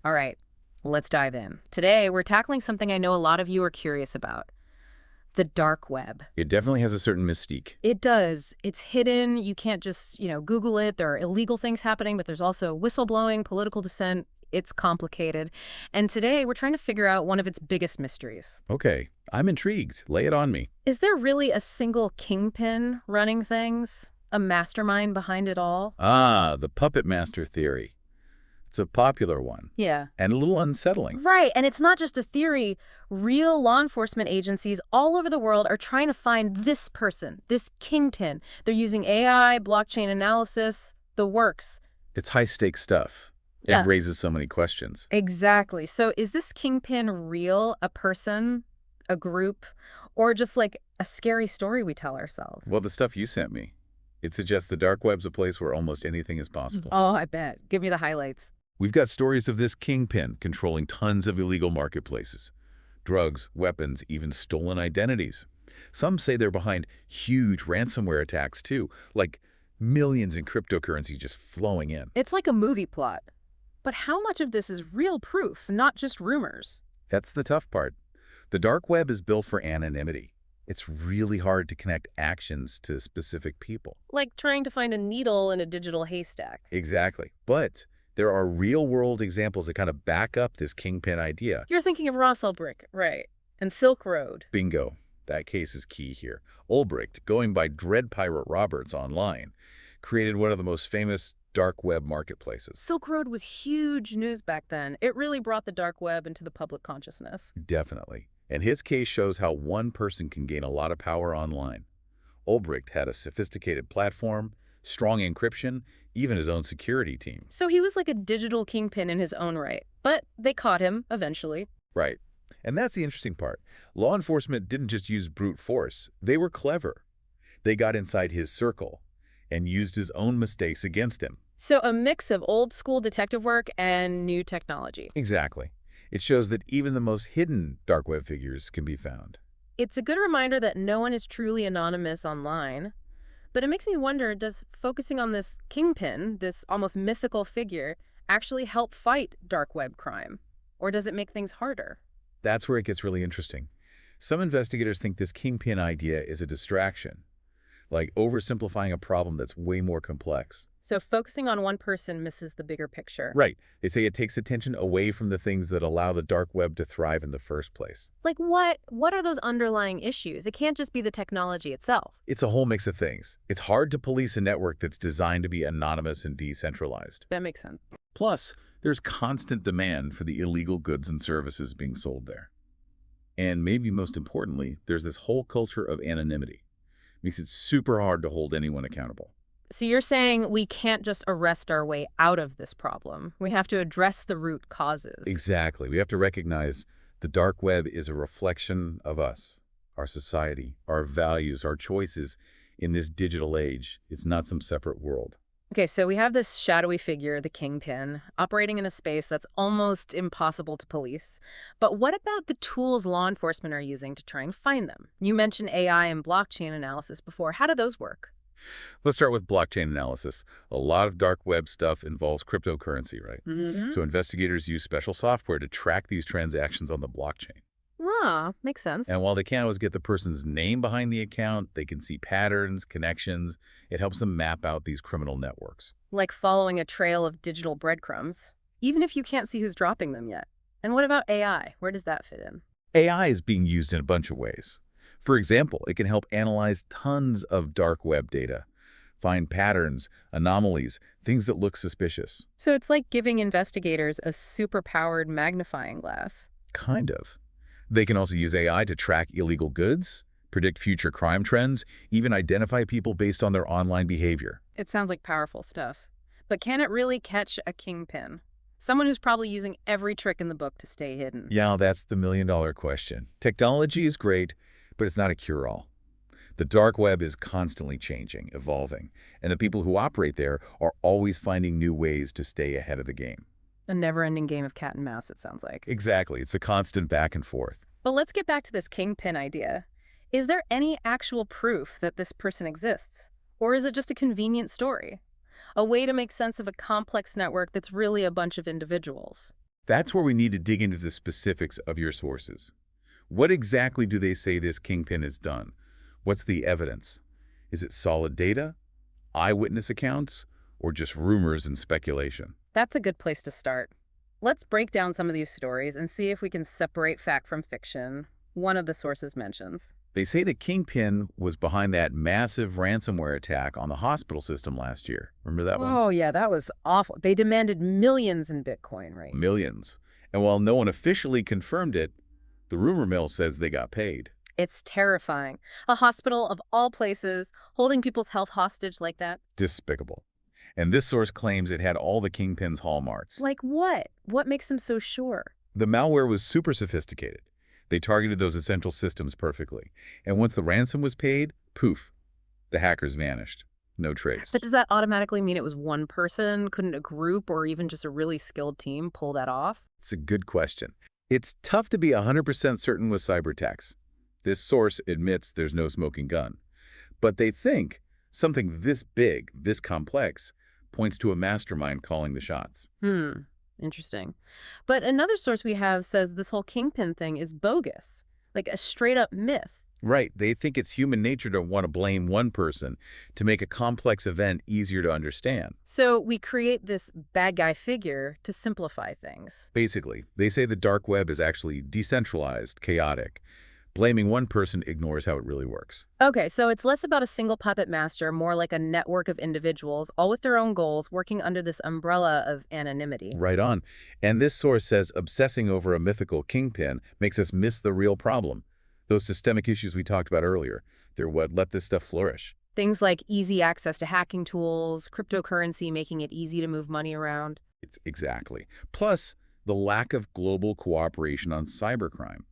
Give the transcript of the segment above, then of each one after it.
All right, let's dive in. Today, we're tackling something I know a lot of you are curious about, the dark web. It definitely has a certain mystique. It does. It's hidden. You can't just, Google it. There are illegal things happening, but there's also whistleblowing, political dissent. It's complicated. And today, we're trying to figure out one of its biggest mysteries. Okay, I'm intrigued. Lay it on me. Is there really a single kingpin running things? A mastermind behind it all? Ah, the puppet master theory. It's a popular one, Yeah. and a little unsettling. Right, and it's not just a theory. Real law enforcement agencies all over the world are trying to find this person, this kingpin. They're using AI, blockchain analysis, the works. It's high-stakes stuff. Yeah. It raises so many questions. Exactly. So is this kingpin real, a person, a group, or just like a scary story we tell ourselves? Well, the stuff you sent me, it suggests the dark web's a place where almost anything is possible. Oh, I bet. Give me the highlights. We've got stories of this kingpin controlling tons of illegal marketplaces. Drugs, weapons, even stolen identities. Some say they're behind huge ransomware attacks too, like millions in cryptocurrency just flowing in. It's like a movie plot. But how much of this is real proof, not just rumors? That's the tough part. The dark web is built for anonymity. It's really hard to connect actions to specific people. Like trying to find a needle in a digital haystack. Exactly. But there are real-world examples that kind of back up this kingpin idea. You're thinking of Rosselbrick, right? And Silk Road. Bingo. That case is key here. Ulbricht, going by Dread Pirate Roberts online, created one of the most famous dark web marketplaces. Silk Road was huge news back then. It really brought the dark web into the public consciousness. Definitely. And his case shows how one person can gain a lot of power online. Ulbricht had a sophisticated platform, strong encryption, even his own security team. So he was like a digital kingpin in his own right. But they caught him, eventually. Right. And that's the interesting part. Law enforcement didn't just use brute force. They were clever. They got inside his circle and used his own mistakes against him. So a mix of old school detective work and new technology. Exactly. It shows that even the most hidden dark web figures can be found. It's a good reminder that no one is truly anonymous online. But it makes me wonder, does focusing on this kingpin, this almost mythical figure, actually help fight dark web crime? Or does it make things harder? That's where it gets really interesting. Some investigators think this kingpin idea is a distraction, like oversimplifying a problem that's way more complex. So focusing on one person misses the bigger picture. Right. They say it takes attention away from the things that allow the dark web to thrive in the first place. Like what are those underlying issues? It can't just be the technology itself. It's a whole mix of things. It's hard to police a network that's designed to be anonymous and decentralized. That makes sense. Plus, there's constant demand for the illegal goods and services being sold there. And maybe most importantly, there's this whole culture of anonymity. Makes it super hard to hold anyone accountable. So you're saying we can't just arrest our way out of this problem. We have to address the root causes. Exactly. We have to recognize the dark web is a reflection of us, our society, our values, our choices in this digital age. It's not some separate world. Okay, so we have this shadowy figure, the kingpin, operating in a space that's almost impossible to police. But what about the tools law enforcement are using to try and find them? You mentioned AI and blockchain analysis before. How do those work? Let's start with blockchain analysis. A lot of dark web stuff involves cryptocurrency, right? Mm-hmm. So investigators use special software to track these transactions on the blockchain. Ah, makes sense. And while they can't always get the person's name behind the account, they can see patterns, connections. It helps them map out these criminal networks. Like following a trail of digital breadcrumbs, even if you can't see who's dropping them yet. And what about AI? Where does that fit in? AI is being used in a bunch of ways. For example, it can help analyze tons of dark web data, find patterns, anomalies, things that look suspicious. So it's like giving investigators a super-powered magnifying glass. Kind of. They can also use AI to track illegal goods, predict future crime trends, even identify people based on their online behavior. It sounds like powerful stuff. But can it really catch a kingpin? Someone who's probably using every trick in the book to stay hidden. Yeah, that's the million-dollar question. Technology is great, but it's not a cure-all. The dark web is constantly changing, evolving, and the people who operate there are always finding new ways to stay ahead of the game. A never-ending game of cat and mouse, it sounds like. Exactly. It's a constant back and forth. But let's get back to this kingpin idea. Is there any actual proof that this person exists? Or is it just a convenient story? A way to make sense of a complex network that's really a bunch of individuals? That's where we need to dig into the specifics of your sources. What exactly do they say this kingpin has done? What's the evidence? Is it solid data, eyewitness accounts, or just rumors and speculation? That's a good place to start. Let's break down some of these stories and see if we can separate fact from fiction, one of the sources mentions. They say the Kingpin was behind that massive ransomware attack on the hospital system last year. Remember that one? Oh, yeah, that was awful. They demanded millions in Bitcoin, right? Millions. And while no one officially confirmed it, the rumor mill says they got paid. It's terrifying. A hospital of all places holding people's health hostage like that. Despicable. And this source claims it had all the Kingpin's hallmarks. Like what? What makes them so sure? The malware was super sophisticated. They targeted those essential systems perfectly. And once the ransom was paid, poof, the hackers vanished. No trace. But does that automatically mean it was one person? Couldn't a group or even just a really skilled team pull that off? It's a good question. It's tough to be 100% certain with cyber attacks. This source admits there's no smoking gun. But they think something this big, this complex, points to a mastermind calling the shots. Interesting. But another source we have says this whole Kingpin thing is bogus, like a straight up myth. Right, they think it's human nature to want to blame one person to make a complex event easier to understand. So we create this bad guy figure to simplify things. Basically, they say the dark web is actually decentralized, chaotic. Blaming one person ignores how it really works. Okay, so it's less about a single puppet master, more like a network of individuals, all with their own goals, working under this umbrella of anonymity. Right on. And this source says obsessing over a mythical kingpin makes us miss the real problem. Those systemic issues we talked about earlier, they're what let this stuff flourish. Things like easy access to hacking tools, cryptocurrency making it easy to move money around. It's exactly. Plus, the lack of global cooperation on cybercrime.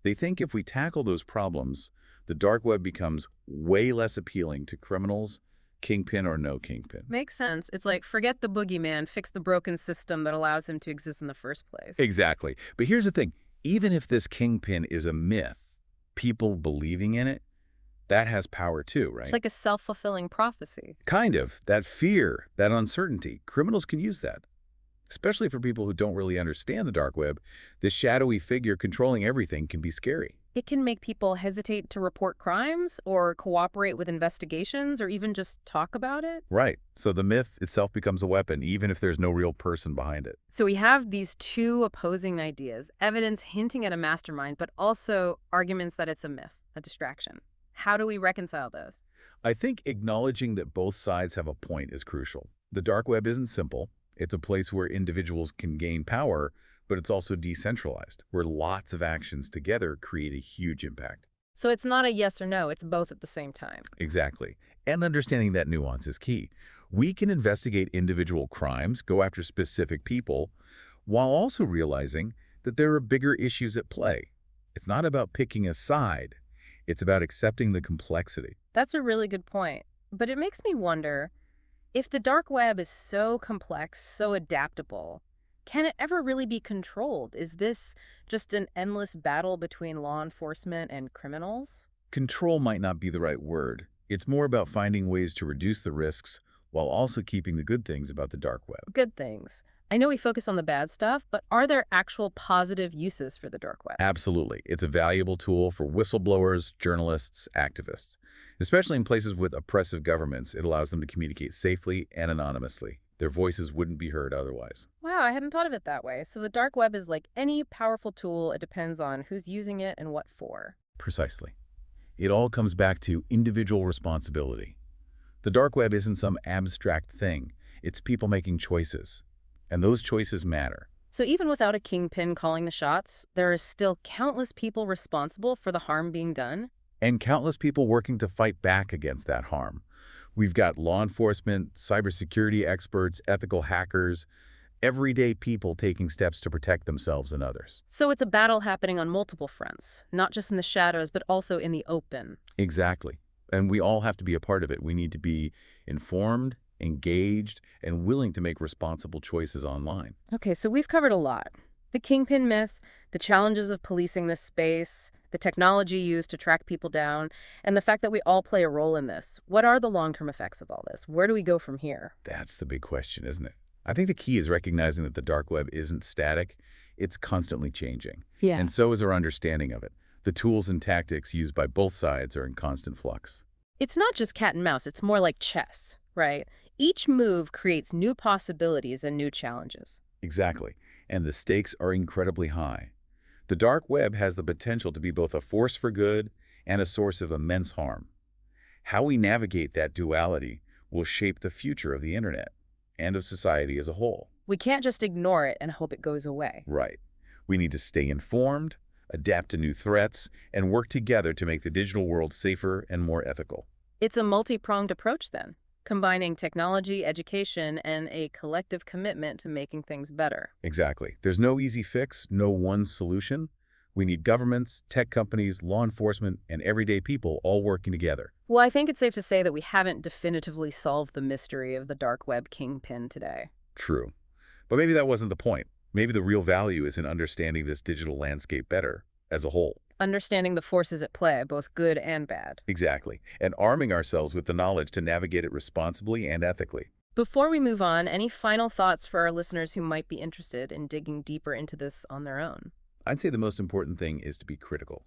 They think if we tackle those problems, the dark web becomes way less appealing to criminals, kingpin or no kingpin. Makes sense. It's like, forget the boogeyman, fix the broken system that allows him to exist in the first place. Exactly. But here's the thing. Even if this kingpin is a myth, people believing in it, that has power too, right? It's like a self-fulfilling prophecy. Kind of. That fear, that uncertainty, criminals can use that. Especially for people who don't really understand the dark web, this shadowy figure controlling everything can be scary. It can make people hesitate to report crimes or cooperate with investigations or even just talk about it. Right. So the myth itself becomes a weapon, even if there's no real person behind it. So we have these two opposing ideas, evidence hinting at a mastermind, but also arguments that it's a myth, a distraction. How do we reconcile those? I think acknowledging that both sides have a point is crucial. The dark web isn't simple. It's a place where individuals can gain power, but it's also decentralized, where lots of actions together create a huge impact. So it's not a yes or no, it's both at the same time. Exactly. And understanding that nuance is key. We can investigate individual crimes, go after specific people, while also realizing that there are bigger issues at play. It's not about picking a side. It's about accepting the complexity. That's a really good point. But it makes me wonder, if the dark web is so complex, so adaptable, can it ever really be controlled? Is this just an endless battle between law enforcement and criminals? Control might not be the right word. It's more about finding ways to reduce the risks while also keeping the good things about the dark web. Good things. I know we focus on the bad stuff, but are there actual positive uses for the dark web? Absolutely. It's a valuable tool for whistleblowers, journalists, activists. Especially in places with oppressive governments, it allows them to communicate safely and anonymously. Their voices wouldn't be heard otherwise. Wow, I hadn't thought of it that way. So the dark web is like any powerful tool. It depends on who's using it and what for. Precisely. It all comes back to individual responsibility. The dark web isn't some abstract thing. It's people making choices. And those choices matter. So even without a kingpin calling the shots, there are still countless people responsible for the harm being done? And countless people working to fight back against that harm. We've got law enforcement, cybersecurity experts, ethical hackers, everyday people taking steps to protect themselves and others. So it's a battle happening on multiple fronts, not just in the shadows, but also in the open. Exactly. And we all have to be a part of it. We need to be informed, engaged, and willing to make responsible choices online. Okay, so we've covered a lot. The kingpin myth, the challenges of policing this space, the technology used to track people down, and the fact that we all play a role in this. What are the long-term effects of all this? Where do we go from here? That's the big question, isn't it? I think the key is recognizing that the dark web isn't static, it's constantly changing. Yeah. And so is our understanding of it. The tools and tactics used by both sides are in constant flux. It's not just cat and mouse, it's more like chess, right? Each move creates new possibilities and new challenges. Exactly. And the stakes are incredibly high. The dark web has the potential to be both a force for good and a source of immense harm. How we navigate that duality will shape the future of the internet and of society as a whole. We can't just ignore it and hope it goes away. Right. We need to stay informed, adapt to new threats, and work together to make the digital world safer and more ethical. It's a multi-pronged approach then, combining technology, education, and a collective commitment to making things better. Exactly. There's no easy fix, no one solution. We need governments, tech companies, law enforcement, and everyday people all working together. Well, I think it's safe to say that we haven't definitively solved the mystery of the dark web kingpin today. True. But maybe that wasn't the point. Maybe the real value is in understanding this digital landscape better as a whole. Understanding the forces at play, both good and bad. Exactly. And arming ourselves with the knowledge to navigate it responsibly and ethically. Before we move on, any final thoughts for our listeners who might be interested in digging deeper into this on their own? I'd say the most important thing is to be critical.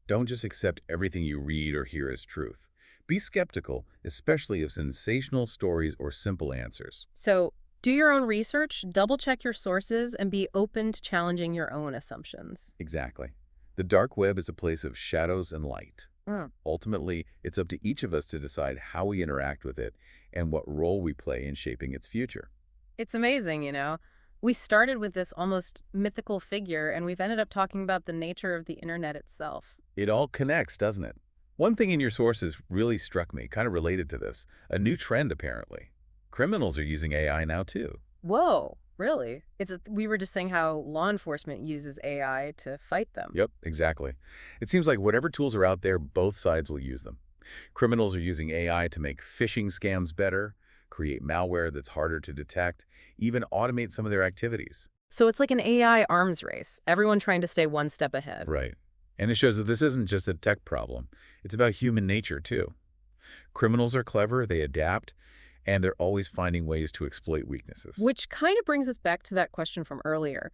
Don't just accept everything you read or hear as truth. Be skeptical, especially of sensational stories or simple answers. So, do your own research, double-check your sources, and be open to challenging your own assumptions. Exactly. The dark web is a place of shadows and light. Mm. Ultimately, it's up to each of us to decide how we interact with it and what role we play in shaping its future. It's amazing, you know. We started with this almost mythical figure, and we've ended up talking about the nature of the internet itself. It all connects, doesn't it? One thing in your sources really struck me, kind of related to this. A new trend, apparently. Criminals are using AI now, too. Whoa, really? We were just saying how law enforcement uses AI to fight them. Yep, exactly. It seems like whatever tools are out there, both sides will use them. Criminals are using AI to make phishing scams better, create malware that's harder to detect, even automate some of their activities. So it's like an AI arms race, everyone trying to stay one step ahead. Right. And it shows that this isn't just a tech problem. It's about human nature, too. Criminals are clever, they adapt, and they're always finding ways to exploit weaknesses. Which kind of brings us back to that question from earlier.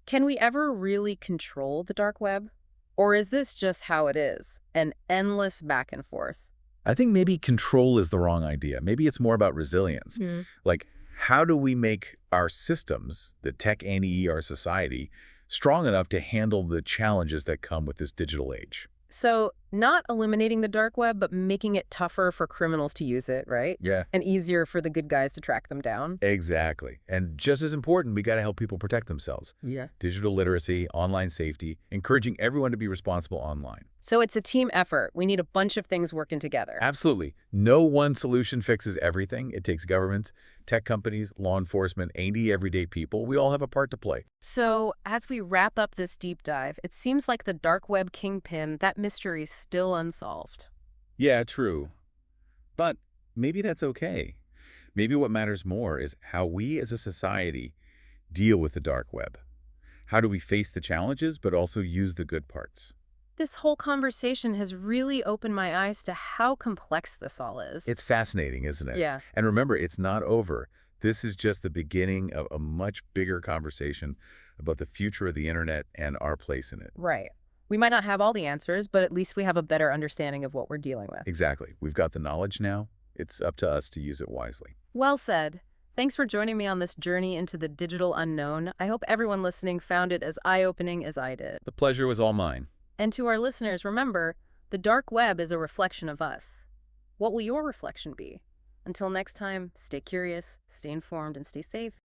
Can we ever really control the dark web? Or is this just how it is, an endless back and forth? I think maybe control is the wrong idea. Maybe it's more about resilience. Like, how do we make our systems, the tech and our society, strong enough to handle the challenges that come with this digital age? So not eliminating the dark web, but making it tougher for criminals to use it, right? Yeah, And easier for the good guys to track them down. exactly. And just as important, we got to help people protect themselves. Yeah. Digital literacy, online safety, encouraging everyone to be responsible online. So it's a team effort. We need a bunch of things working together. Absolutely. No one solution fixes everything. It takes governments, tech companies, law enforcement, and everyday people. We all have a part to play. So as we wrap up this deep dive, it seems like the dark web kingpin, that mystery's still unsolved. Yeah, true. But maybe that's okay. Maybe what matters more is how we as a society deal with the dark web. How do we face the challenges, but also use the good parts? This whole conversation has really opened my eyes to how complex this all is. It's fascinating, isn't it? Yeah. And remember, it's not over. This is just the beginning of a much bigger conversation about the future of the internet and our place in it. Right. We might not have all the answers, but at least we have a better understanding of what we're dealing with. Exactly. We've got the knowledge now. It's up to us to use it wisely. Well said. Thanks for joining me on this journey into the digital unknown. I hope everyone listening found it as eye-opening as I did. The pleasure was all mine. And to our listeners, remember, the dark web is a reflection of us. What will your reflection be? Until next time, stay curious, stay informed, and stay safe.